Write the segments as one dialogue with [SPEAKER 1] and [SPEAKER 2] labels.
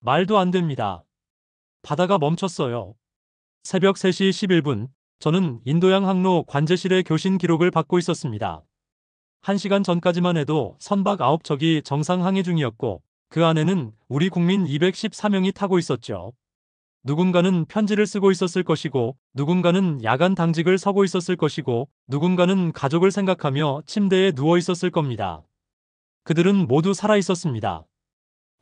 [SPEAKER 1] 말도 안 됩니다. 바다가 멈췄어요. 새벽 3시 11분, 저는 인도양 항로 관제실의 교신 기록을 받고 있었습니다. 1시간 전까지만 해도 선박 9척이 정상 항해 중이었고, 그 안에는 우리 국민 214명이 타고 있었죠. 누군가는 편지를 쓰고 있었을 것이고, 누군가는 야간 당직을 서고 있었을 것이고, 누군가는 가족을 생각하며 침대에 누워 있었을 겁니다. 그들은 모두 살아 있었습니다.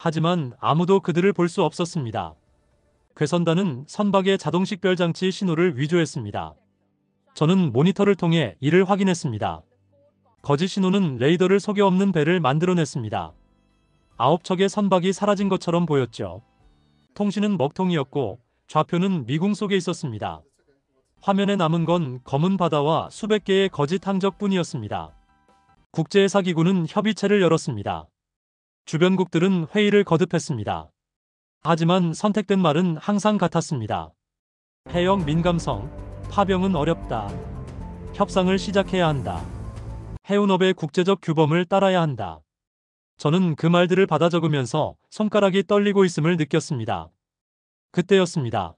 [SPEAKER 1] 하지만 아무도 그들을 볼 수 없었습니다. 괴선단은 선박의 자동 식별 장치 신호를 위조했습니다. 저는 모니터를 통해 이를 확인했습니다. 거짓 신호는 레이더를 속여 없는 배를 만들어냈습니다. 9척의 선박이 사라진 것처럼 보였죠. 통신은 먹통이었고 좌표는 미궁 속에 있었습니다. 화면에 남은 건 검은 바다와 수백 개의 거짓 항적뿐이었습니다. 국제해사기구는 협의체를 열었습니다. 주변국들은 회의를 거듭했습니다. 하지만 선택된 말은 항상 같았습니다. 해역 민감성, 파병은 어렵다. 협상을 시작해야 한다. 해운업의 국제적 규범을 따라야 한다. 저는 그 말들을 받아 적으면서 손가락이 떨리고 있음을 느꼈습니다. 그때였습니다.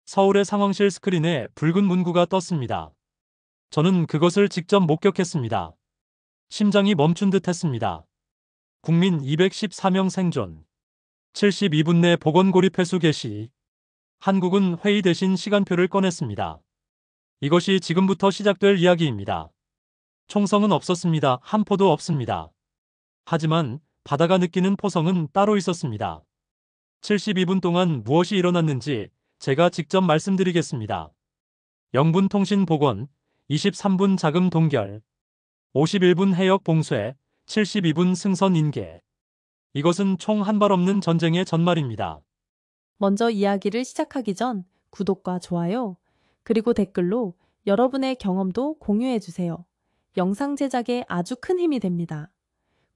[SPEAKER 1] 서울의 상황실 스크린에 붉은 문구가 떴습니다. 저는 그것을 직접 목격했습니다. 심장이 멈춘 듯 했습니다. 국민 214명 생존. 72분 내 보건 고립 회수 개시. 한국은 회의 대신 시간표를 꺼냈습니다. 이것이 지금부터 시작될 이야기입니다. 총성은 없었습니다. 한 포도 없습니다. 하지만 바다가 느끼는 포성은 따로 있었습니다. 72분 동안 무엇이 일어났는지 제가 직접 말씀드리겠습니다. 영분 통신 복원, 23분 자금 동결, 51분 해역 봉쇄, 72분 승선 인계. 이것은 총 한 발 없는 전쟁의 전말입니다.
[SPEAKER 2] 먼저 이야기를 시작하기 전 구독과 좋아요, 그리고 댓글로 여러분의 경험도 공유해주세요. 영상 제작에 아주 큰 힘이 됩니다.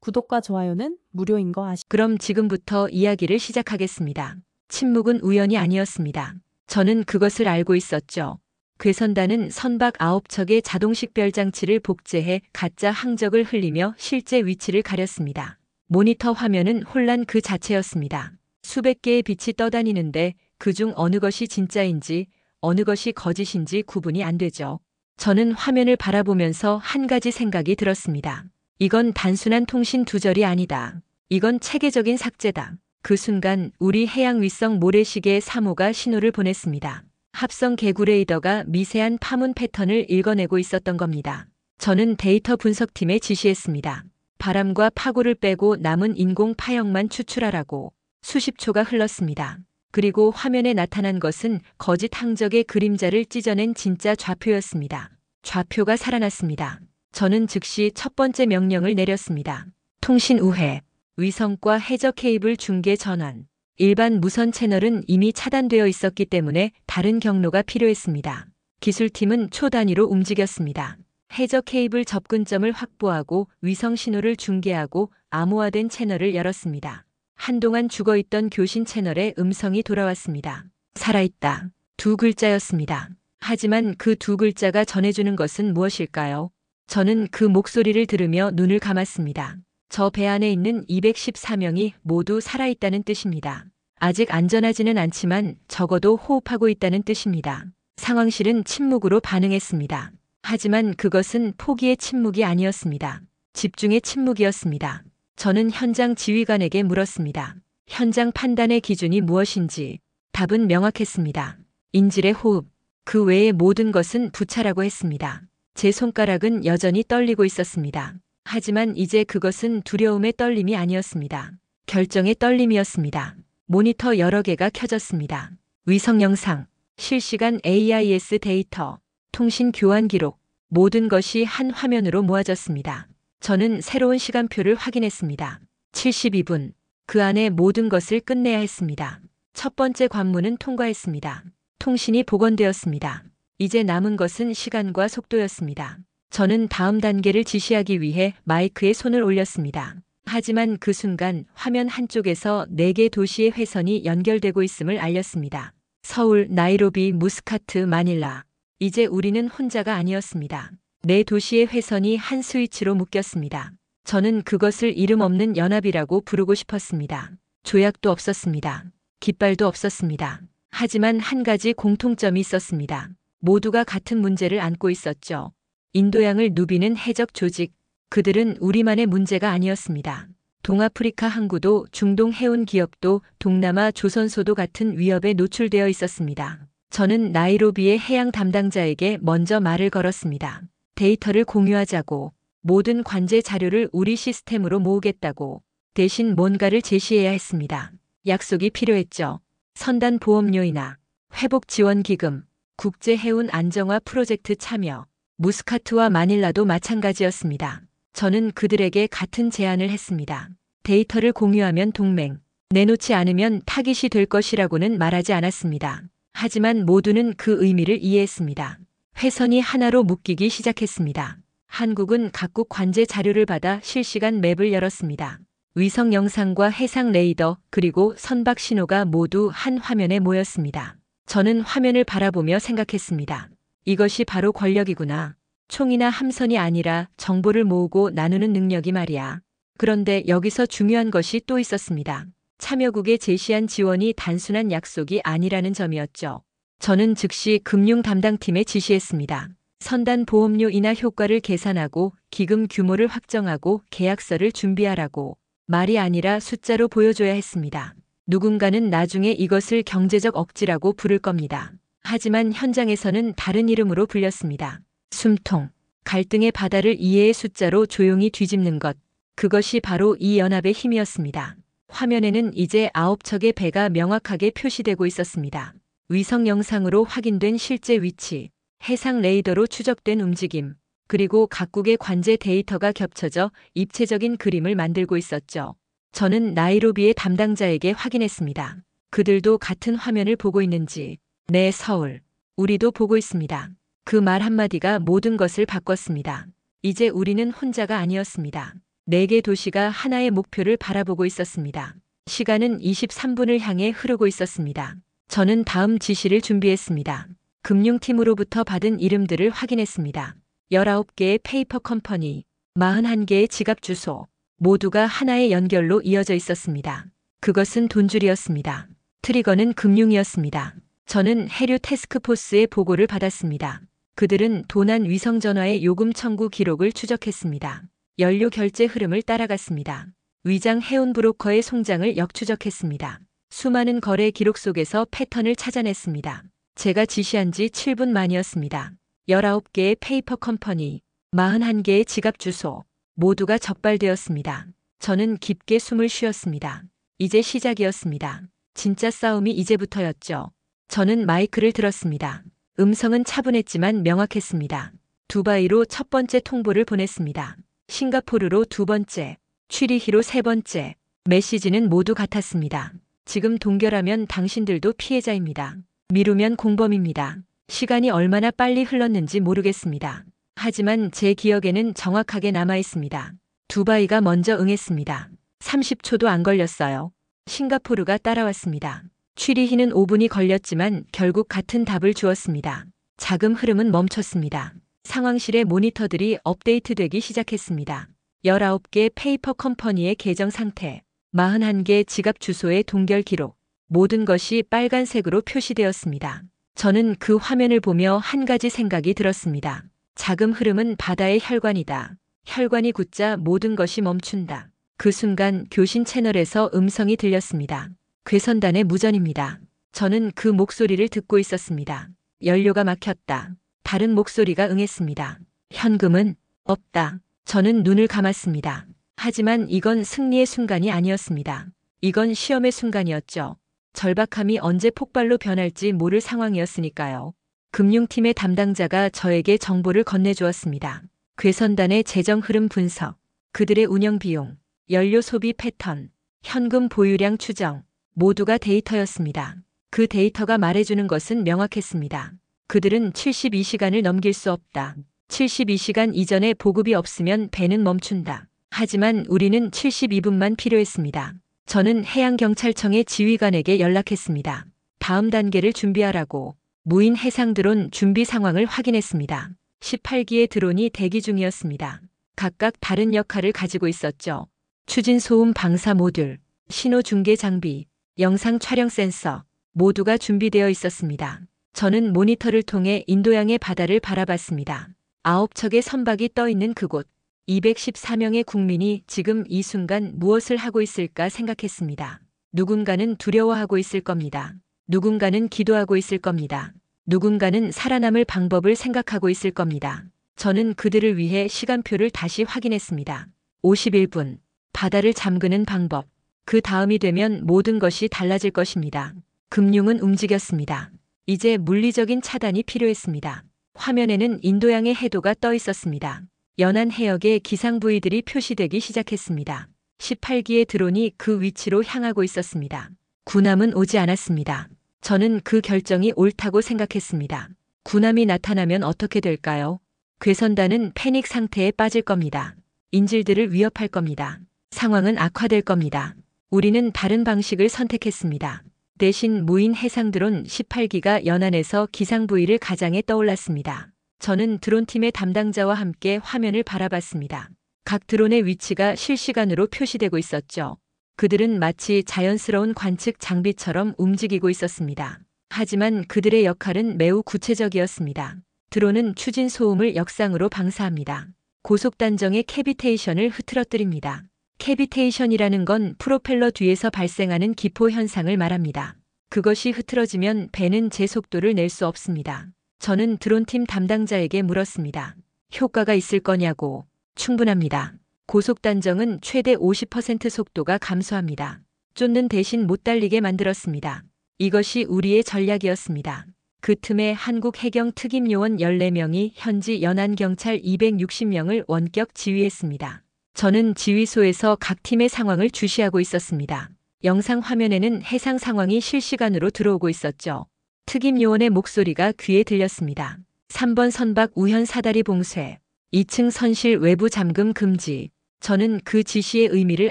[SPEAKER 2] 구독과 좋아요는 무료인 거 아시죠?
[SPEAKER 3] 그럼 지금부터 이야기를 시작하겠습니다. 침묵은 우연이 아니었습니다. 저는 그것을 알고 있었죠. 괴선단은 선박 9척의 자동 식별 장치를 복제해 가짜 항적을 흘리며 실제 위치를 가렸습니다. 모니터 화면은 혼란 그 자체였습니다. 수백 개의 빛이 떠다니는데 그중 어느 것이 진짜인지 어느 것이 거짓인지 구분이 안 되죠. 저는 화면을 바라보면서 한 가지 생각이 들었습니다. 이건 단순한 통신 두절이 아니다. 이건 체계적인 삭제다. 그 순간 우리 해양위성 모래시계 3호가 신호를 보냈습니다. 합성 개구 레이더가 미세한 파문 패턴을 읽어내고 있었던 겁니다. 저는 데이터 분석팀에 지시했습니다. 바람과 파고를 빼고 남은 인공 파형만 추출하라고. 수십 초가 흘렀습니다. 그리고 화면에 나타난 것은 거짓 항적의 그림자를 찢어낸 진짜 좌표였습니다. 좌표가 살아났습니다. 저는 즉시 첫 번째 명령을 내렸습니다. 통신 우회, 위성과 해저 케이블 중계 전환. 일반 무선 채널은 이미 차단되어 있었기 때문에 다른 경로가 필요했습니다. 기술팀은 초 단위로 움직였습니다. 해저 케이블 접근점을 확보하고 위성 신호를 중계하고 암호화된 채널을 열었습니다. 한동안 죽어있던 교신 채널에 음성이 돌아왔습니다. 살아있다. 두 글자였습니다. 하지만 그 두 글자가 전해주는 것은 무엇일까요? 저는 그 목소리를 들으며 눈을 감았습니다. 저 배 안에 있는 214명이 모두 살아있다는 뜻입니다. 아직 안전하지는 않지만 적어도 호흡하고 있다는 뜻입니다. 상황실은 침묵으로 반응했습니다. 하지만 그것은 포기의 침묵이 아니었습니다. 집중의 침묵이었습니다. 저는 현장 지휘관에게 물었습니다. 현장 판단의 기준이 무엇인지. 답은 명확했습니다. 인질의 호흡. 그 외의 모든 것은 부차라고 했습니다. 제 손가락은 여전히 떨리고 있었습니다. 하지만 이제 그것은 두려움의 떨림이 아니었습니다. 결정의 떨림이었습니다. 모니터 여러 개가 켜졌습니다. 위성 영상, 실시간 AIS 데이터, 통신 교환 기록, 모든 것이 한 화면으로 모아졌습니다. 저는 새로운 시간표를 확인했습니다. 72분. 그 안에 모든 것을 끝내야 했습니다. 첫 번째 관문은 통과했습니다. 통신이 복원되었습니다. 이제 남은 것은 시간과 속도였습니다. 저는 다음 단계를 지시하기 위해 마이크에 손을 올렸습니다. 하지만 그 순간 화면 한쪽에서 4개 도시의 회선이 연결되고 있음을 알렸습니다. 서울, 나이로비, 무스카트, 마닐라. 이제 우리는 혼자가 아니었습니다. 4도시의 회선이 한 스위치로 묶였습니다. 저는 그것을 이름 없는 연합이라고 부르고 싶었습니다. 조약도 없었습니다. 깃발도 없었습니다. 하지만 한 가지 공통점이 있었습니다. 모두가 같은 문제를 안고 있었죠. 인도양을 누비는 해적 조직. 그들은 우리만의 문제가 아니었습니다. 동아프리카 항구도 중동 해운 기업도 동남아 조선소도 같은 위협에 노출되어 있었습니다. 저는 나이로비의 해양 담당자에게 먼저 말을 걸었습니다. 데이터를 공유하자고, 모든 관제 자료를 우리 시스템으로 모으겠다고, 대신 뭔가를 제시해야 했습니다. 약속이 필요했죠. 선단 보험료이나 회복 지원 기금, 국제 해운 안정화 프로젝트 참여, 무스카트와 마닐라도 마찬가지였습니다. 저는 그들에게 같은 제안을 했습니다. 데이터를 공유하면 동맹, 내놓지 않으면 타깃이 될 것이라고는 말하지 않았습니다. 하지만 모두는 그 의미를 이해했습니다. 회선이 하나로 묶이기 시작했습니다. 한국은 각국 관제 자료를 받아 실시간 맵을 열었습니다. 위성 영상과 해상 레이더 그리고 선박 신호가 모두 한 화면에 모였습니다. 저는 화면을 바라보며 생각했습니다. 이것이 바로 권력이구나. 총이나 함선이 아니라 정보를 모으고 나누는 능력이 말이야. 그런데 여기서 중요한 것이 또 있었습니다. 참여국에 제시한 지원이 단순한 약속이 아니라는 점이었죠. 저는 즉시 금융 담당팀에 지시했습니다. 선단 보험료 인하 효과를 계산하고 기금 규모를 확정하고 계약서를 준비하라고. 말이 아니라 숫자로 보여줘야 했습니다. 누군가는 나중에 이것을 경제적 억지라고 부를 겁니다. 하지만 현장에서는 다른 이름으로 불렸습니다. 숨통. 갈등의 바다를 이해의 숫자로 조용히 뒤집는 것. 그것이 바로 이 연합의 힘이었습니다. 화면에는 이제 9척의 배가 명확하게 표시되고 있었습니다. 위성 영상으로 확인된 실제 위치, 해상 레이더로 추적된 움직임, 그리고 각국의 관제 데이터가 겹쳐져 입체적인 그림을 만들고 있었죠. 저는 나이로비의 담당자에게 확인했습니다. 그들도 같은 화면을 보고 있는지. 네, 서울. 우리도 보고 있습니다. 그 말 한마디가 모든 것을 바꿨습니다. 이제 우리는 혼자가 아니었습니다. 4개 도시가 하나의 목표를 바라보고 있었습니다. 시간은 23분을 향해 흐르고 있었습니다. 저는 다음 지시를 준비했습니다. 금융팀으로부터 받은 이름들을 확인했습니다. 19개의 페이퍼 컴퍼니, 41개의 지갑 주소, 모두가 하나의 연결로 이어져 있었습니다. 그것은 돈줄이었습니다. 트리거는 금융이었습니다. 저는 해류 태스크포스의 보고를 받았습니다. 그들은 도난 위성 전화의 요금 청구 기록을 추적했습니다. 연료 결제 흐름을 따라갔습니다. 위장 해운 브로커의 송장을 역추적했습니다. 수많은 거래 기록 속에서 패턴을 찾아냈습니다. 제가 지시한 지 7분 만이었습니다. 19개의 페이퍼 컴퍼니, 41개의 지갑 주소, 모두가 적발되었습니다. 저는 깊게 숨을 쉬었습니다. 이제 시작이었습니다. 진짜 싸움이 이제부터였죠. 저는 마이크를 들었습니다. 음성은 차분했지만 명확했습니다. 두바이로 첫 번째 통보를 보냈습니다. 싱가포르로 두 번째, 취리히로 세 번째. 메시지는 모두 같았습니다. 지금 동결하면 당신들도 피해자입니다. 미루면 공범입니다. 시간이 얼마나 빨리 흘렀는지 모르겠습니다. 하지만 제 기억에는 정확하게 남아 있습니다. 두바이가 먼저 응했습니다. 30초도 안 걸렸어요. 싱가포르가 따라왔습니다. 취리히는 5분이 걸렸지만 결국 같은 답을 주었습니다. 자금 흐름은 멈췄습니다. 상황실의 모니터들이 업데이트되기 시작했습니다. 19개 페이퍼 컴퍼니의 계정 상태, 41개 지갑 주소의 동결 기록, 모든 것이 빨간색으로 표시되었습니다. 저는 그 화면을 보며 한 가지 생각이 들었습니다. 자금 흐름은 바다의 혈관이다. 혈관이 굳자 모든 것이 멈춘다. 그 순간 교신 채널에서 음성이 들렸습니다. 괴선단의 무전입니다. 저는 그 목소리를 듣고 있었습니다. 연료가 막혔다. 다른 목소리가 응했습니다. 현금은 없다. 저는 눈을 감았습니다. 하지만 이건 승리의 순간이 아니었습니다. 이건 시험의 순간이었죠. 절박함이 언제 폭발로 변할지 모를 상황이었으니까요. 금융팀의 담당자가 저에게 정보를 건네주었습니다. 괴선단의 재정 흐름 분석, 그들의 운영 비용, 연료 소비 패턴, 현금 보유량 추정, 모두가 데이터였습니다. 그 데이터가 말해주는 것은 명확했습니다. 그들은 72시간을 넘길 수 없다. 72시간 이전에 보급이 없으면 배는 멈춘다. 하지만 우리는 72분만 필요했습니다. 저는 해양경찰청의 지휘관에게 연락했습니다. 다음 단계를 준비하라고. 무인 해상 드론 준비 상황을 확인했습니다. 18기의 드론이 대기 중이었습니다. 각각 다른 역할을 가지고 있었죠. 추진 소음 방사 모듈, 신호 중계 장비, 영상 촬영 센서 모두가 준비되어 있었습니다. 저는 모니터를 통해 인도양의 바다를 바라봤습니다. 9척의 선박이 떠 있는 그곳, 214명의 국민이 지금 이 순간 무엇을 하고 있을까 생각했습니다. 누군가는 두려워하고 있을 겁니다. 누군가는 기도하고 있을 겁니다. 누군가는 살아남을 방법을 생각하고 있을 겁니다. 저는 그들을 위해 시간표를 다시 확인했습니다. 51분. 바다를 잠그는 방법. 그 다음이 되면 모든 것이 달라질 것입니다. 금융은 움직였습니다. 이제 물리적인 차단이 필요했습니다. 화면에는 인도양의 해도가 떠 있었습니다. 연안 해역에 기상 부위들이 표시되기 시작했습니다. 18기의 드론이 그 위치로 향하고 있었습니다. 군함은 오지 않았습니다. 저는 그 결정이 옳다고 생각했습니다. 군함이 나타나면 어떻게 될까요? 괴선단은 패닉 상태에 빠질 겁니다. 인질들을 위협할 겁니다. 상황은 악화될 겁니다. 우리는 다른 방식을 선택했습니다. 대신 무인 해상 드론 18기가 연안에서 기상 부위를 가장해 떠올랐습니다. 저는 드론팀의 담당자와 함께 화면을 바라봤습니다. 각 드론의 위치가 실시간으로 표시되고 있었죠. 그들은 마치 자연스러운 관측 장비처럼 움직이고 있었습니다. 하지만 그들의 역할은 매우 구체적이었습니다. 드론은 추진 소음을 역상으로 방사합니다. 고속단정의 캐비테이션을 흐트러뜨립니다. 캐비테이션이라는 건 프로펠러 뒤에서 발생하는 기포 현상을 말합니다. 그것이 흐트러지면 배는 제 속도를 낼 수 없습니다. 저는 드론팀 담당자에게 물었습니다. 효과가 있을 거냐고. 충분합니다. 고속단정은 최대 50% 속도가 감소합니다. 쫓는 대신 못 달리게 만들었습니다. 이것이 우리의 전략이었습니다. 그 틈에 한국 해경 특임요원 14명이 현지 연안경찰 260명을 원격 지휘했습니다. 저는 지휘소에서 각 팀의 상황을 주시하고 있었습니다. 영상 화면에는 해상 상황이 실시간으로 들어오고 있었죠. 특임요원의 목소리가 귀에 들렸습니다. 3번 선박 우현 사다리 봉쇄, 2층 선실 외부 잠금 금지. 저는 그 지시의 의미를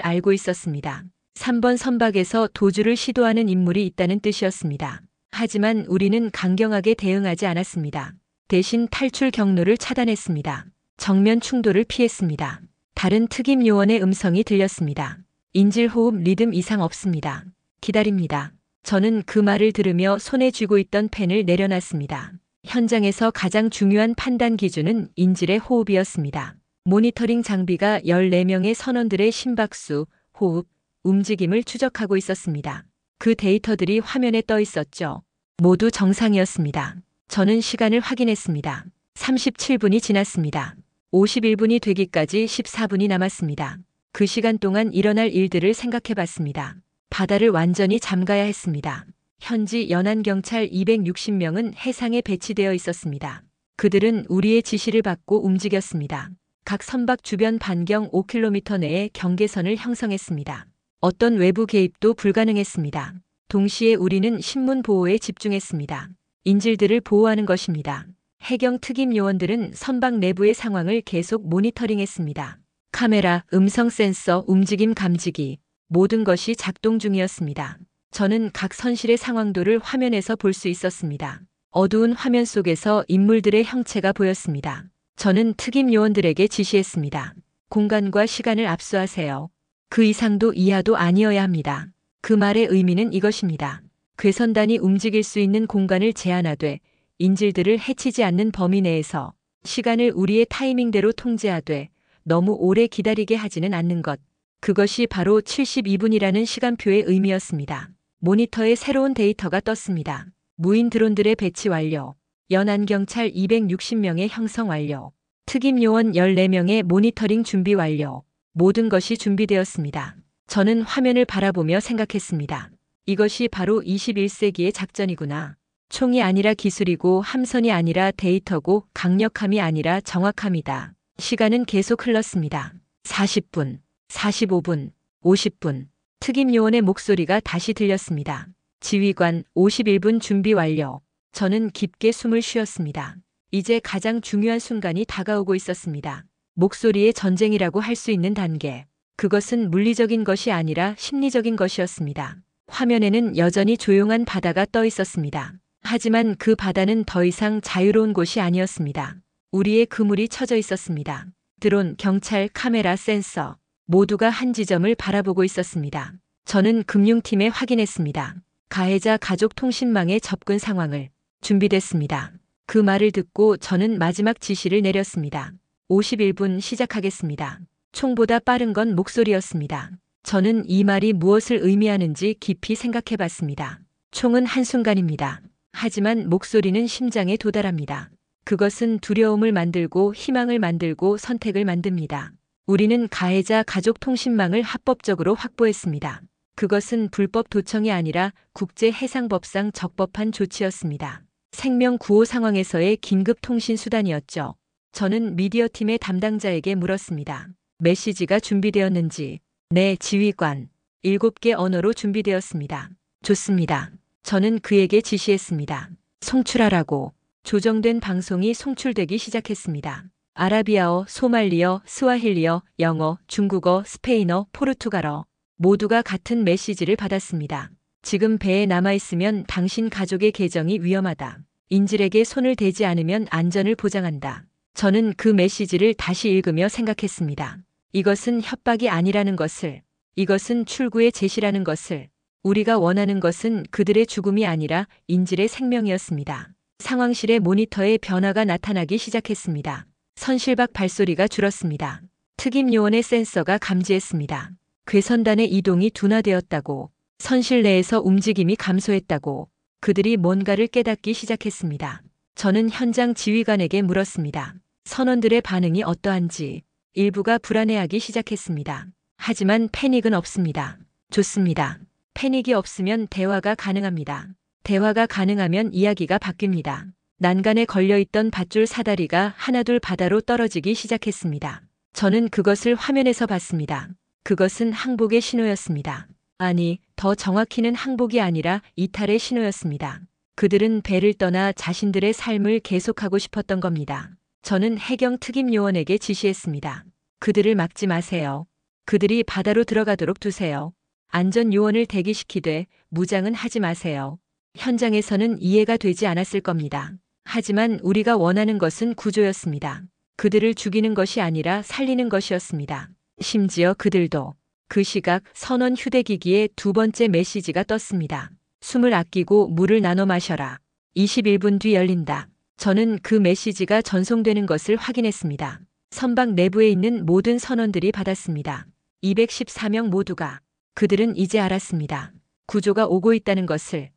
[SPEAKER 3] 알고 있었습니다. 3번 선박에서 도주를 시도하는 인물이 있다는 뜻이었습니다. 하지만 우리는 강경하게 대응하지 않았습니다. 대신 탈출 경로를 차단했습니다. 정면 충돌을 피했습니다. 다른 특임 요원의 음성이 들렸습니다. 인질 호흡 리듬 이상 없습니다. 기다립니다. 저는 그 말을 들으며 손에 쥐고 있던 펜을 내려놨습니다. 현장에서 가장 중요한 판단 기준은 인질의 호흡이었습니다. 모니터링 장비가 14명의 선원들의 심박수, 호흡, 움직임을 추적하고 있었습니다. 그 데이터들이 화면에 떠 있었죠. 모두 정상이었습니다. 저는 시간을 확인했습니다. 37분이 지났습니다. 51분이 되기까지 14분이 남았습니다. 그 시간 동안 일어날 일들을 생각해 봤습니다. 바다를 완전히 잠가야 했습니다. 현지 연안경찰 260명은 해상에 배치되어 있었습니다. 그들은 우리의 지시를 받고 움직였습니다. 각 선박 주변 반경 5km 내에 경계선을 형성했습니다. 어떤 외부 개입도 불가능했습니다. 동시에 우리는 신문 보호에 집중했습니다. 인질들을 보호하는 것입니다. 해경 특임 요원들은 선박 내부의 상황을 계속 모니터링했습니다. 카메라, 음성 센서, 움직임 감지기, 모든 것이 작동 중이었습니다. 저는 각 선실의 상황도를 화면에서 볼 수 있었습니다. 어두운 화면 속에서 인물들의 형체가 보였습니다. 저는 특임 요원들에게 지시했습니다. 공간과 시간을 압수하세요. 그 이상도 이하도 아니어야 합니다. 그 말의 의미는 이것입니다. 괴선단이 움직일 수 있는 공간을 제한하되 인질들을 해치지 않는 범위 내에서 시간을 우리의 타이밍대로 통제하되 너무 오래 기다리게 하지는 않는 것. 그것이 바로 72분이라는 시간표의 의미였습니다. 모니터에 새로운 데이터가 떴습니다. 무인 드론들의 배치 완료. 연안경찰 260명의 형성 완료. 특임 요원 14명의 모니터링 준비 완료. 모든 것이 준비되었습니다. 저는 화면을 바라보며 생각했습니다. 이것이 바로 21세기의 작전이구나. 총이 아니라 기술이고 함선이 아니라 데이터고 강력함이 아니라 정확함이다. 시간은 계속 흘렀습니다. 40분, 45분, 50분. 특임 요원의 목소리가 다시 들렸습니다. 지휘관 51분 준비 완료. 저는 깊게 숨을 쉬었습니다. 이제 가장 중요한 순간이 다가오고 있었습니다. 목소리의 전쟁이라고 할 수 있는 단계. 그것은 물리적인 것이 아니라 심리적인 것이었습니다. 화면에는 여전히 조용한 바다가 떠 있었습니다. 하지만 그 바다는 더 이상 자유로운 곳이 아니었습니다. 우리의 그물이 쳐져 있었습니다. 드론, 경찰, 카메라, 센서 모두가 한 지점을 바라보고 있었습니다. 저는 금융팀에 확인했습니다. 가해자 가족 통신망의 접근 상황을 준비됐습니다. 그 말을 듣고 저는 마지막 지시를 내렸습니다. 51분 시작하겠습니다. 총보다 빠른 건 목소리였습니다. 저는 이 말이 무엇을 의미하는지 깊이 생각해 봤습니다. 총은 한순간입니다. 하지만 목소리는 심장에 도달합니다. 그것은 두려움을 만들고 희망을 만들고 선택을 만듭니다. 우리는 가해자 가족 통신망을 합법적으로 확보했습니다. 그것은 불법 도청이 아니라 국제해상법상 적법한 조치였습니다. 생명 구호 상황에서의 긴급 통신 수단이었죠. 저는 미디어팀의 담당자에게 물었습니다. 메시지가 준비되었는지. 네, 지휘관. 7개 언어로 준비되었습니다. 좋습니다. 저는 그에게 지시했습니다. 송출하라고. 조정된 방송이 송출되기 시작했습니다. 아라비아어, 소말리어, 스와힐리어, 영어, 중국어, 스페인어, 포르투갈어. 모두가 같은 메시지를 받았습니다. 지금 배에 남아있으면 당신 가족의 계정이 위험하다. 인질에게 손을 대지 않으면 안전을 보장한다. 저는 그 메시지를 다시 읽으며 생각했습니다. 이것은 협박이 아니라는 것을, 이것은 출구의 제시라는 것을, 우리가 원하는 것은 그들의 죽음이 아니라 인질의 생명이었습니다. 상황실의 모니터에 변화가 나타나기 시작했습니다. 선실박 발소리가 줄었습니다. 특임 요원의 센서가 감지했습니다. 괴선단의 이동이 둔화되었다고, 선실 내에서 움직임이 감소했다고, 그들이 뭔가를 깨닫기 시작했습니다. 저는 현장 지휘관에게 물었습니다. 선원들의 반응이 어떠한지. 일부가 불안해하기 시작했습니다. 하지만 패닉은 없습니다. 좋습니다. 패닉이 없으면 대화가 가능합니다. 대화가 가능하면 이야기가 바뀝니다. 난간에 걸려있던 밧줄 사다리가 하나둘 바다로 떨어지기 시작했습니다. 저는 그것을 화면에서 봤습니다. 그것은 항복의 신호였습니다. 아니, 더 정확히는 항복이 아니라 이탈의 신호였습니다. 그들은 배를 떠나 자신들의 삶을 계속하고 싶었던 겁니다. 저는 해경 특임 요원에게 지시했습니다. 그들을 막지 마세요. 그들이 바다로 들어가도록 두세요. 안전 요원을 대기시키되 무장은 하지 마세요. 현장에서는 이해가 되지 않았을 겁니다. 하지만 우리가 원하는 것은 구조였습니다. 그들을 죽이는 것이 아니라 살리는 것이었습니다. 심지어 그들도. 그 시각 선원 휴대기기에 두 번째 메시지가 떴습니다. 숨을 아끼고 물을 나눠 마셔라. 21분 뒤 열린다. 저는 그 메시지가 전송되는 것을 확인했습니다. 선박 내부에 있는 모든 선원들이 받았습니다. 214명 모두가. 그들은 이제 알았습니다. 구조가 오고 있다는 것을.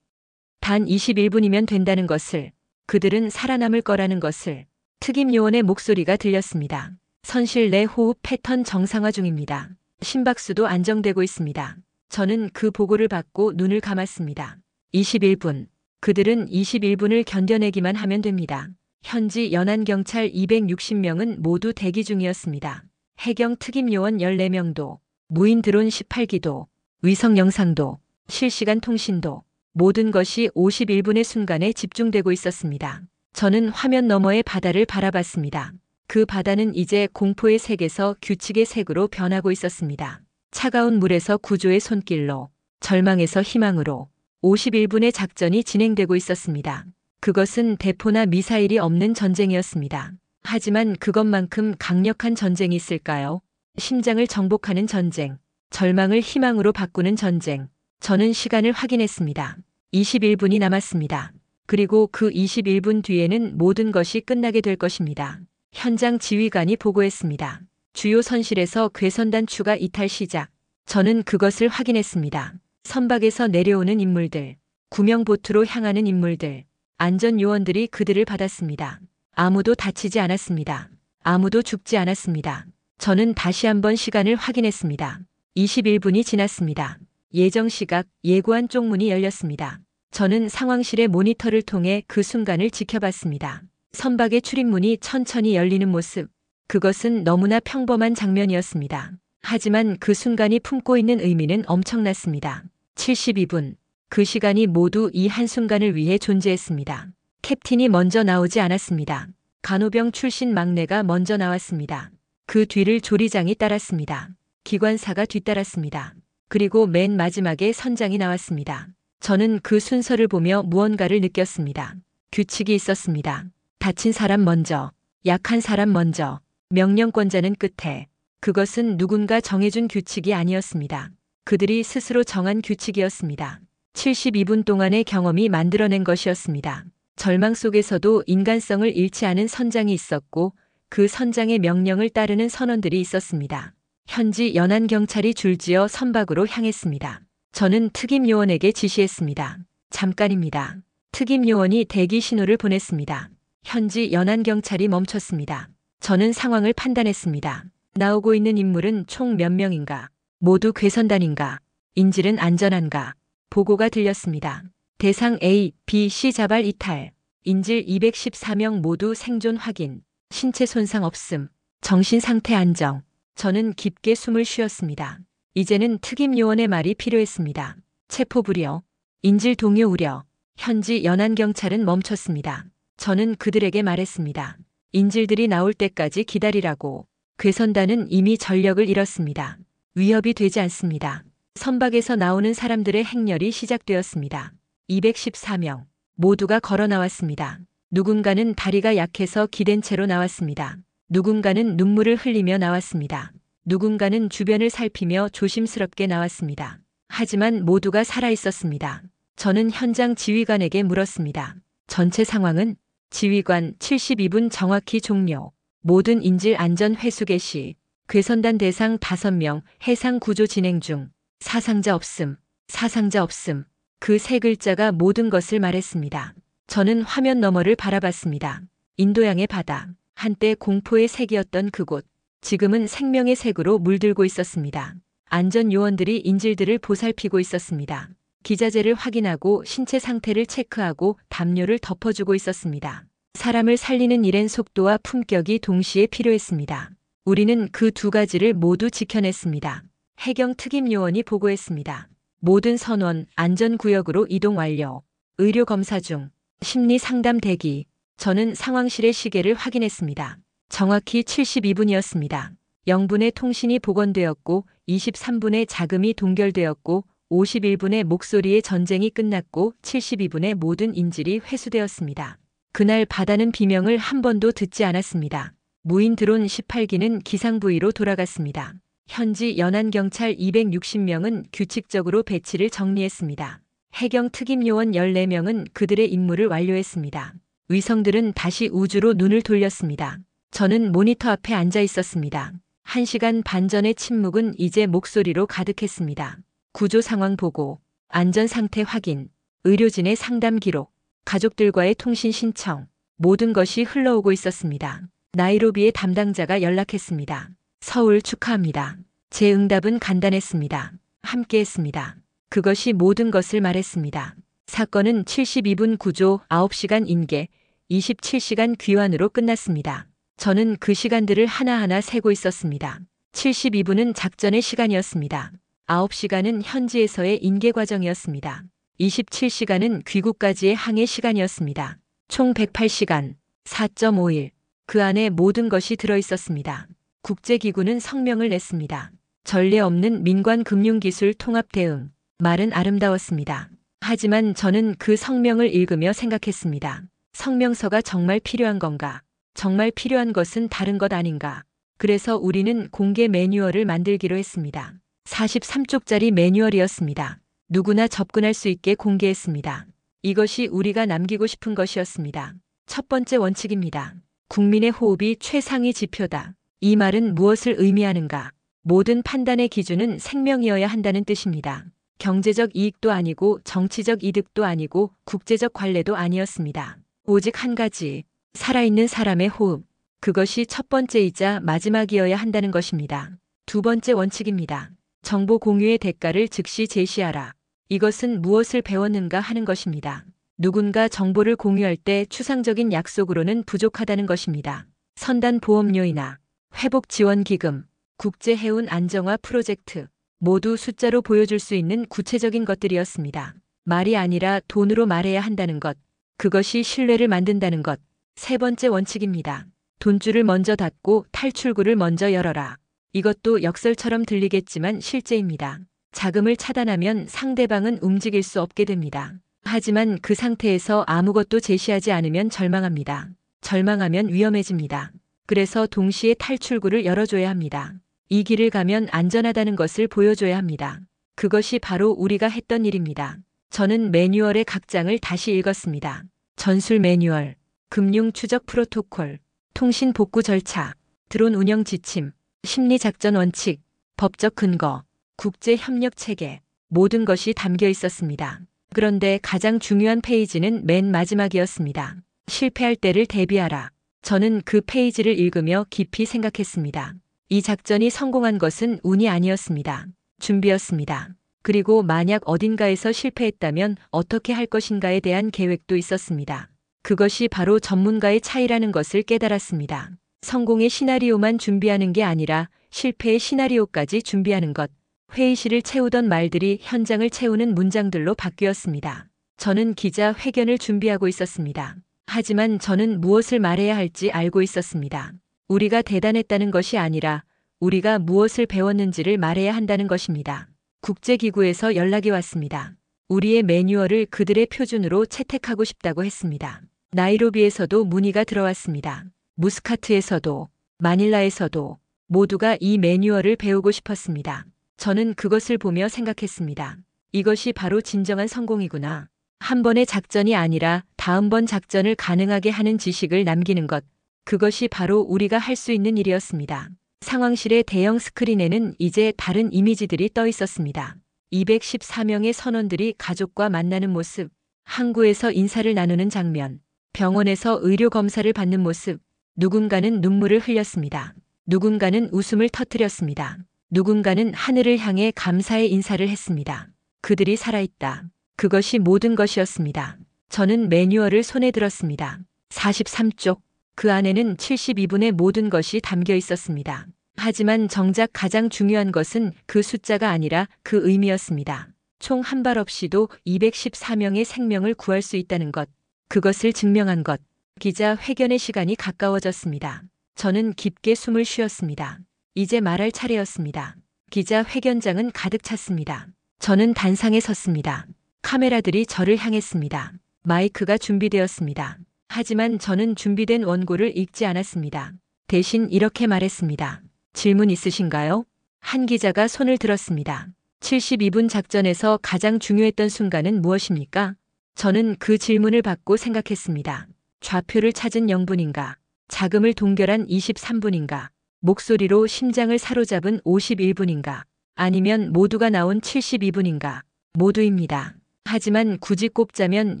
[SPEAKER 3] 단 21분이면 된다는 것을. 그들은 살아남을 거라는 것을. 특임 요원의 목소리가 들렸습니다. 선실 내 호흡 패턴 정상화 중입니다. 심박수도 안정되고 있습니다. 저는 그 보고를 받고 눈을 감았습니다. 21분. 그들은 21분을 견뎌내기만 하면 됩니다. 현지 연안경찰 260명은 모두 대기 중이었습니다. 해경 특임요원 14명도, 무인 드론 18기도, 위성 영상도, 실시간 통신도, 모든 것이 51분의 순간에 집중되고 있었습니다. 저는 화면 너머의 바다를 바라봤습니다. 그 바다는 이제 공포의 색에서 규칙의 색으로 변하고 있었습니다. 차가운 물에서 구조의 손길로, 절망에서 희망으로 51분의 작전이 진행되고 있었습니다. 그것은 대포나 미사일이 없는 전쟁이었습니다. 하지만 그것만큼 강력한 전쟁이 있을까요? 심장을 정복하는 전쟁, 절망을 희망으로 바꾸는 전쟁. 저는 시간을 확인했습니다. 21분이 남았습니다. 그리고 그 21분 뒤에는 모든 것이 끝나게 될 것입니다. 현장 지휘관이 보고했습니다. 주요 선실에서 괴선단 추가 이탈 시작. 저는 그것을 확인했습니다. 선박에서 내려오는 인물들, 구명보트로 향하는 인물들, 안전요원들이 그들을 받았습니다. 아무도 다치지 않았습니다. 아무도 죽지 않았습니다. 저는 다시 한번 시간을 확인했습니다. 21분이 지났습니다. 예정 시각 예고한 쪽문이 열렸습니다. 저는 상황실의 모니터를 통해 그 순간을 지켜봤습니다. 선박의 출입문이 천천히 열리는 모습. 그것은 너무나 평범한 장면이었습니다. 하지만 그 순간이 품고 있는 의미는 엄청났습니다. 72분. 그 시간이 모두 이 한순간을 위해 존재했습니다. 캡틴이 먼저 나오지 않았습니다. 간호병 출신 막내가 먼저 나왔습니다. 그 뒤를 조리장이 따랐습니다. 기관사가 뒤따랐습니다. 그리고 맨 마지막에 선장이 나왔습니다. 저는 그 순서를 보며 무언가를 느꼈습니다. 규칙이 있었습니다. 다친 사람 먼저, 약한 사람 먼저, 명령권자는 끝에. 그것은 누군가 정해준 규칙이 아니었습니다. 그들이 스스로 정한 규칙이었습니다. 72분 동안의 경험이 만들어낸 것이었습니다. 절망 속에서도 인간성을 잃지 않은 선장이 있었고 그 선장의 명령을 따르는 선원들이 있었습니다. 현지 연안 경찰이 줄지어 선박으로 향했습니다. 저는 특임 요원에게 지시했습니다. 잠깐입니다. 특임 요원이 대기 신호를 보냈습니다. 현지 연안 경찰이 멈췄습니다. 저는 상황을 판단했습니다. 나오고 있는 인물은 총 몇 명인가? 모두 괴선단인가? 인질은 안전한가? 보고가 들렸습니다. 대상 A, B, C 자발 이탈. 인질 214명 모두 생존 확인. 신체 손상 없음. 정신 상태 안정. 저는 깊게 숨을 쉬었습니다. 이제는 특임 요원의 말이 필요했습니다. 체포 불여. 인질 동요 우려. 현지 연안 경찰은 멈췄습니다. 저는 그들에게 말했습니다. 인질들이 나올 때까지 기다리라고. 괴선단은 이미 전력을 잃었습니다. 위협이 되지 않습니다. 선박에서 나오는 사람들의 행렬이 시작되었습니다. 214명. 모두가 걸어 나왔습니다. 누군가는 다리가 약해서 기댄 채로 나왔습니다. 누군가는 눈물을 흘리며 나왔습니다. 누군가는 주변을 살피며 조심스럽게 나왔습니다. 하지만 모두가 살아 있었습니다. 저는 현장 지휘관에게 물었습니다. 전체 상황은? 지휘관 72분 정확히 종료. 모든 인질 안전 회수 개시. 괴선단 대상 5명 해상 구조 진행 중. 사상자 없음. 사상자 없음. 그 세 글자가 모든 것을 말했습니다. 저는 화면 너머를 바라봤습니다. 인도양의 바다. 한때 공포의 색이었던 그곳. 지금은 생명의 색으로 물들고 있었습니다. 안전 요원들이 인질들을 보살피고 있었습니다. 기자재를 확인하고 신체 상태를 체크하고 담요를 덮어주고 있었습니다. 사람을 살리는 일엔 속도와 품격이 동시에 필요했습니다. 우리는 그 두 가지를 모두 지켜냈습니다. 해경 특임 요원이 보고했습니다. 모든 선원 안전구역으로 이동 완료. 의료 검사 중. 심리 상담 대기. 저는 상황실의 시계를 확인했습니다. 정확히 72분이었습니다. 0분의 통신이 복원되었고 23분의 자금이 동결되었고 51분의 목소리의 전쟁이 끝났고 72분의 모든 인질이 회수되었습니다. 그날 바다는 비명을 한 번도 듣지 않았습니다. 무인 드론 18기는 기상 부위로 돌아갔습니다. 현지 연안 경찰 260명은 규칙적으로 배치를 정리했습니다. 해경 특임 요원 14명은 그들의 임무를 완료했습니다. 위성들은 다시 우주로 눈을 돌렸습니다. 저는 모니터 앞에 앉아 있었습니다. 1시간 반 전의 침묵은 이제 목소리로 가득했습니다. 구조 상황 보고, 안전 상태 확인, 의료진의 상담 기록, 가족들과의 통신 신청, 모든 것이 흘러오고 있었습니다. 나이로비의 담당자가 연락했습니다. 서울 축하합니다. 제 응답은 간단했습니다. 함께했습니다. 그것이 모든 것을 말했습니다. 사건은 72분 구조, 9시간 인계, 27시간 귀환으로 끝났습니다. 저는 그 시간들을 하나하나 세고 있었습니다. 72분은 작전의 시간이었습니다. 9시간은 현지에서의 인계 과정이었습니다. 27시간은 귀국까지의 항해 시간이었습니다. 총 108시간, 4.5일. 그 안에 모든 것이 들어있었습니다. 국제기구는 성명을 냈습니다. 전례 없는 민관금융기술 통합 대응. 말은 아름다웠습니다. 하지만 저는 그 성명을 읽으며 생각했습니다. 성명서가 정말 필요한 건가? 정말 필요한 것은 다른 것 아닌가? 그래서 우리는 공개 매뉴얼을 만들기로 했습니다. 43쪽짜리 매뉴얼이었습니다. 누구나 접근할 수 있게 공개했습니다. 이것이 우리가 남기고 싶은 것이었습니다. 첫 번째 원칙입니다. 국민의 호흡이 최상위 지표다. 이 말은 무엇을 의미하는가? 모든 판단의 기준은 생명이어야 한다는 뜻입니다. 경제적 이익도 아니고 정치적 이득도 아니고 국제적 관례도 아니었습니다. 오직 한 가지, 살아있는 사람의 호흡. 그것이 첫 번째이자 마지막이어야 한다는 것입니다. 두 번째 원칙입니다. 정보 공유의 대가를 즉시 제시하라. 이것은 무엇을 배웠는가 하는 것입니다. 누군가 정보를 공유할 때 추상적인 약속으로는 부족하다는 것입니다. 선단 보험료이나 회복 지원 기금, 국제 해운 안정화 프로젝트, 모두 숫자로 보여줄 수 있는 구체적인 것들이었습니다. 말이 아니라 돈으로 말해야 한다는 것, 그것이 신뢰를 만든다는 것. 세 번째 원칙입니다. 돈줄을 먼저 닫고 탈출구를 먼저 열어라. 이것도 역설처럼 들리겠지만 실제입니다. 자금을 차단하면 상대방은 움직일 수 없게 됩니다. 하지만 그 상태에서 아무것도 제시하지 않으면 절망합니다. 절망하면 위험해집니다. 그래서 동시에 탈출구를 열어줘야 합니다. 이 길을 가면 안전하다는 것을 보여줘야 합니다. 그것이 바로 우리가 했던 일입니다. 저는 매뉴얼의 각 장을 다시 읽었습니다. 전술 매뉴얼, 금융 추적 프로토콜, 통신 복구 절차, 드론 운영 지침, 심리 작전 원칙, 법적 근거, 국제 협력 체계, 모든 것이 담겨 있었습니다. 그런데 가장 중요한 페이지는 맨 마지막이었습니다. 실패할 때를 대비하라. 저는 그 페이지를 읽으며 깊이 생각했습니다. 이 작전이 성공한 것은 운이 아니었습니다. 준비였습니다. 그리고 만약 어딘가에서 실패했다면 어떻게 할 것인가에 대한 계획도 있었습니다. 그것이 바로 전문가의 차이라는 것을 깨달았습니다. 성공의 시나리오만 준비하는 게 아니라 실패의 시나리오까지 준비하는 것. 회의실을 채우던 말들이 현장을 채우는 문장들로 바뀌었습니다. 저는 기자 회견을 준비하고 있었습니다. 하지만 저는 무엇을 말해야 할지 알고 있었습니다. 우리가 대단했다는 것이 아니라 우리가 무엇을 배웠는지를 말해야 한다는 것입니다. 국제기구에서 연락이 왔습니다. 우리의 매뉴얼을 그들의 표준으로 채택하고 싶다고 했습니다. 나이로비에서도 문의가 들어왔습니다. 무스카트에서도, 마닐라에서도 모두가 이 매뉴얼을 배우고 싶었습니다. 저는 그것을 보며 생각했습니다. 이것이 바로 진정한 성공이구나. 한 번의 작전이 아니라 다음번 작전을 가능하게 하는 지식을 남기는 것. 그것이 바로 우리가 할 수 있는 일이었습니다. 상황실의 대형 스크린에는 이제 다른 이미지들이 떠 있었습니다. 214명의 선원들이 가족과 만나는 모습, 항구에서 인사를 나누는 장면, 병원에서 의료 검사를 받는 모습. 누군가는 눈물을 흘렸습니다. 누군가는 웃음을 터뜨렸습니다. 누군가는 하늘을 향해 감사의 인사를 했습니다. 그들이 살아있다. 그것이 모든 것이었습니다. 저는 매뉴얼을 손에 들었습니다. 43쪽. 그 안에는 72분의 모든 것이 담겨 있었습니다. 하지만 정작 가장 중요한 것은 그 숫자가 아니라 그 의미였습니다. 총 한 발 없이도 214명의 생명을 구할 수 있다는 것. 그것을 증명한 것. 기자 회견의 시간이 가까워졌습니다. 저는 깊게 숨을 쉬었습니다. 이제 말할 차례였습니다. 기자 회견장은 가득 찼습니다. 저는 단상에 섰습니다. 카메라들이 저를 향했습니다. 마이크가 준비되었습니다. 하지만 저는 준비된 원고를 읽지 않았습니다. 대신 이렇게 말했습니다. 질문 있으신가요? 한 기자가 손을 들었습니다. 72분 작전에서 가장 중요했던 순간은 무엇입니까? 저는 그 질문을 받고 생각했습니다. 좌표를 찾은 0분인가? 자금을 동결한 23분인가? 목소리로 심장을 사로잡은 51분인가? 아니면 모두가 나온 72분인가? 모두입니다. 하지만 굳이 꼽자면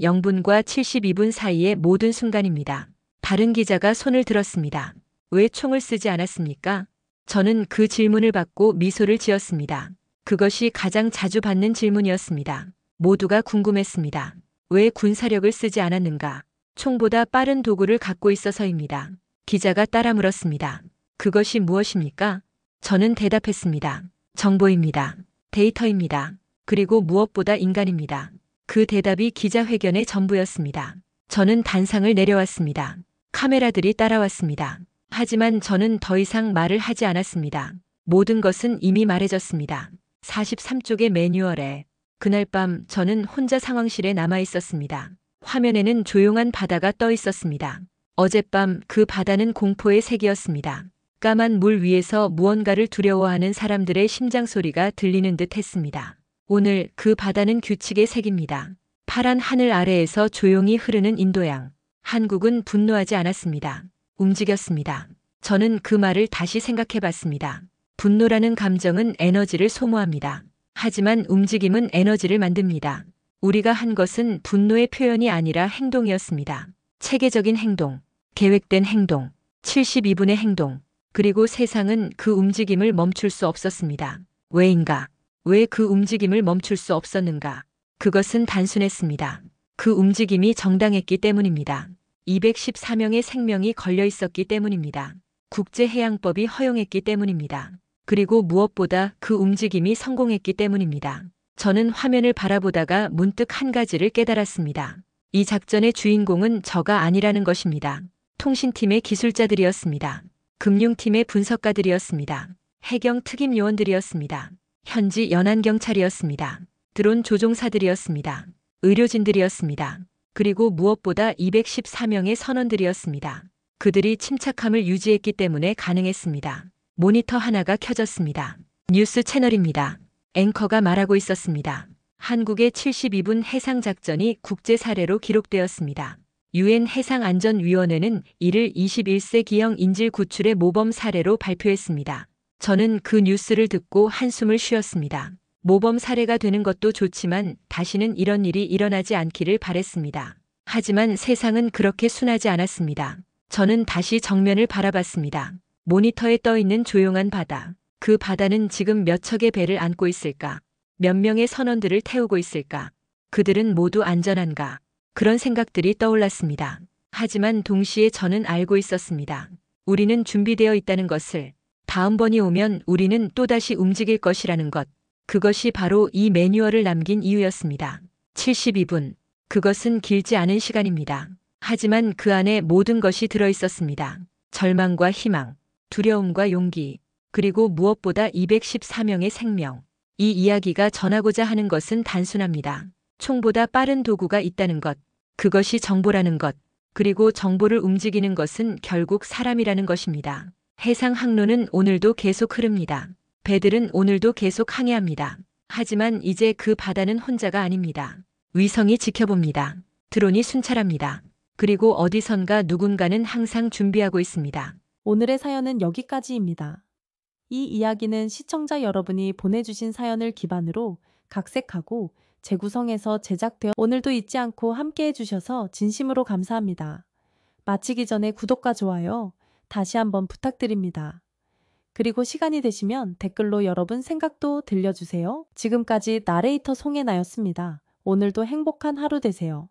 [SPEAKER 3] 0분과 72분 사이의 모든 순간입니다. 다른 기자가 손을 들었습니다. 왜 총을 쓰지 않았습니까? 저는 그 질문을 받고 미소를 지었습니다. 그것이 가장 자주 받는 질문이었습니다. 모두가 궁금했습니다. 왜 군사력을 쓰지 않았는가? 총보다 빠른 도구를 갖고 있어서입니다. 기자가 따라 물었습니다. 그것이 무엇입니까? 저는 대답했습니다. 정보입니다. 데이터입니다. 그리고 무엇보다 인간입니다. 그 대답이 기자회견의 전부였습니다. 저는 단상을 내려왔습니다. 카메라들이 따라왔습니다. 하지만 저는 더 이상 말을 하지 않았습니다. 모든 것은 이미 말해졌습니다. 43쪽의 매뉴얼에 그날 밤 저는 혼자 상황실에 남아 있었습니다. 화면에는 조용한 바다가 떠 있었습니다. 어젯밤 그 바다는 공포의 색이었습니다. 까만 물 위에서 무언가를 두려워하는 사람들의 심장 소리가 들리는 듯 했습니다. 오늘 그 바다는 규칙의 색입니다. 파란 하늘 아래에서 조용히 흐르는 인도양. 한국은 분노하지 않았습니다. 움직였습니다. 저는 그 말을 다시 생각해 봤습니다. 분노라는 감정은 에너지를 소모합니다. 하지만 움직임은 에너지를 만듭니다. 우리가 한 것은 분노의 표현이 아니라 행동이었습니다. 체계적인 행동, 계획된 행동, 72분의 행동, 그리고 세상은 그 움직임을 멈출 수 없었습니다. 왜인가? 왜 그 움직임을 멈출 수 없었는가? 그것은 단순했습니다. 그 움직임이 정당했기 때문입니다. 214명의 생명이 걸려 있었기 때문입니다. 국제해양법이 허용했기 때문입니다. 그리고 무엇보다 그 움직임이 성공했기 때문입니다. 저는 화면을 바라보다가 문득 한 가지를 깨달았습니다. 이 작전의 주인공은 저가 아니라는 것입니다. 통신팀의 기술자들이었습니다. 금융팀의 분석가들이었습니다. 해경 특임 요원들이었습니다. 현지 연안경찰이었습니다. 드론 조종사들이었습니다. 의료진들이었습니다. 그리고 무엇보다 214명의 선원들이었습니다. 그들이 침착함을 유지했기 때문에 가능했습니다. 모니터 하나가 켜졌습니다. 뉴스 채널입니다. 앵커가 말하고 있었습니다. 한국의 72분 해상작전이 국제 사례로 기록되었습니다. 유엔 해상안전위원회는 이를 21세 기형 인질 구출의 모범 사례로 발표했습니다. 저는 그 뉴스를 듣고 한숨을 쉬었습니다. 모범 사례가 되는 것도 좋지만 다시는 이런 일이 일어나지 않기를 바랬습니다. 하지만 세상은 그렇게 순하지 않았습니다. 저는 다시 정면을 바라봤습니다. 모니터에 떠 있는 조용한 바다. 그 바다는 지금 몇 척의 배를 안고 있을까? 몇 명의 선원들을 태우고 있을까? 그들은 모두 안전한가? 그런 생각들이 떠올랐습니다. 하지만 동시에 저는 알고 있었습니다. 우리는 준비되어 있다는 것을, 다음번이 오면 우리는 또다시 움직일 것이라는 것. 그것이 바로 이 매뉴얼을 남긴 이유였습니다. 72분. 그것은 길지 않은 시간입니다. 하지만 그 안에 모든 것이 들어 있었습니다. 절망과 희망, 두려움과 용기, 그리고 무엇보다 214명의 생명. 이 이야기가 전하고자 하는 것은 단순합니다. 총보다 빠른 도구가 있다는 것, 그것이 정보라는 것, 그리고 정보를 움직이는 것은 결국 사람이라는 것입니다. 해상 항로는 오늘도 계속 흐릅니다. 배들은 오늘도 계속 항해합니다. 하지만 이제 그 바다는 혼자가 아닙니다. 위성이 지켜봅니다. 드론이 순찰합니다. 그리고 어디선가 누군가는 항상 준비하고 있습니다.
[SPEAKER 2] 오늘의 사연은 여기까지입니다. 이 이야기는 시청자 여러분이 보내주신 사연을 기반으로 각색하고 재구성해서 제작되어 오늘도 잊지 않고 함께 해주셔서 진심으로 감사합니다. 마치기 전에 구독과 좋아요 다시 한번 부탁드립니다. 그리고 시간이 되시면 댓글로 여러분 생각도 들려주세요. 지금까지 나레이터 송혜나였습니다. 오늘도 행복한 하루 되세요.